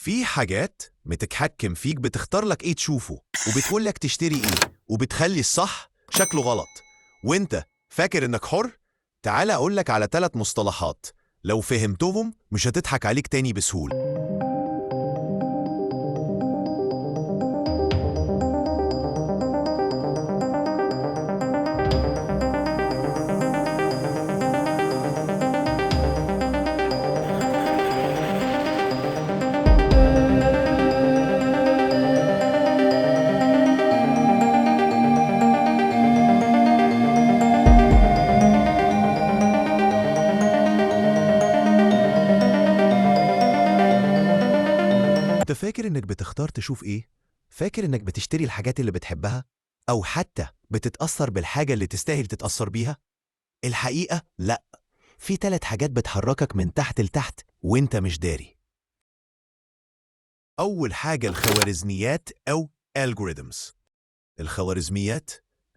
في حاجات بتتحكم فيك، بتختار لك ايه تشوفه وبتقول لك تشتري ايه، وبتخلي الصح شكله غلط وانت فاكر انك حر. تعال اقول لك على 3 مصطلحات لو فهمتهم مش هتضحك عليك تاني بسهولة. انت فاكر انك بتختار تشوف ايه؟ فاكر انك بتشتري الحاجات اللي بتحبها؟ او حتى بتتأثر بالحاجة اللي تستاهل تتأثر بيها؟ الحقيقة لا، في 3 حاجات بتحركك من تحت لتحت وانت مش داري. أول حاجة الخوارزميات أو algorithms. الخوارزميات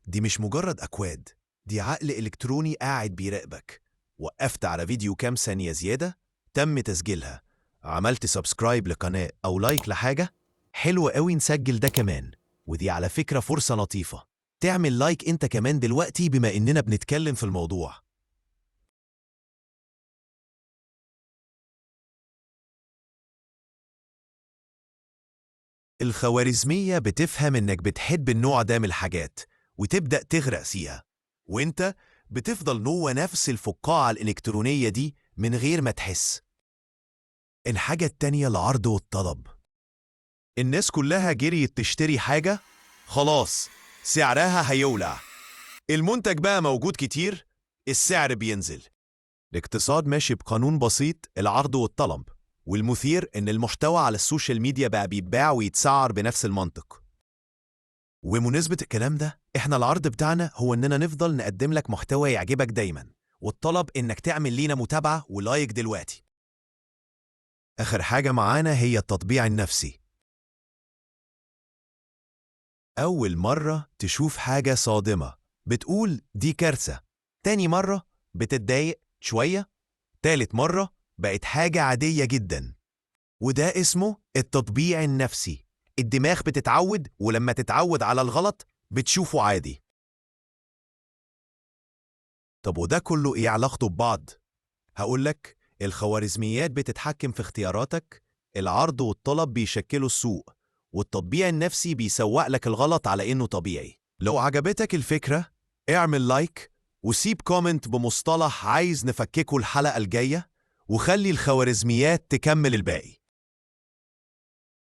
دي مش مجرد أكواد، دي عقل إلكتروني قاعد بيراقبك. وقفت على فيديو كام ثانية زيادة تم تسجيلها، عملت سبسكرايب لقناة أو لايك لحاجة، حلو قوي نسجل ده كمان. ودي على فكرة فرصة لطيفة تعمل لايك انت كمان دلوقتي بما اننا بنتكلم في الموضوع. الخوارزمية بتفهم إنك بتحب النوع ده من الحاجات وتبدأ تغرق فيها، وإنت بتفضل جوه نفس الفقاعة الإلكترونية دي من غير ما تحس. الحاجة التانية العرض والطلب. الناس كلها جريت تشتري حاجة، خلاص سعرها هيولع. المنتج بقى موجود كتير، السعر بينزل. الاقتصاد ماشي بقانون بسيط، العرض والطلب. والمثير إن المحتوى على السوشيال ميديا بقى بيتباع ويتسعر بنفس المنطق. ومناسبة الكلام ده، احنا العرض بتاعنا هو اننا نفضل نقدم لك محتوى يعجبك دايما، والطلب انك تعمل لينا متابعة ولايك دلوقتي. اخر حاجة معانا هي التطبيع النفسي. اول مرة تشوف حاجة صادمة بتقول دي كارثة، تاني مرة بتتضايق شوية، تالت مرة بقت حاجة عادية جدا. وده اسمه التطبيع النفسي. الدماغ بتتعود، ولما تتعود على الغلط بتشوفه عادي. طب وده كله ايه علاقته ببعض؟ هقولك، الخوارزميات بتتحكم في اختياراتك، العرض والطلب بيشكلوا السوق، والتطبيع النفسي بيسوق لك الغلط على انه طبيعي. لو عجبتك الفكرة اعمل لايك وسيب كومنت بمصطلح عايز نفككه الحلقة الجاية، وخلي الخوارزميات تكمل الباقي.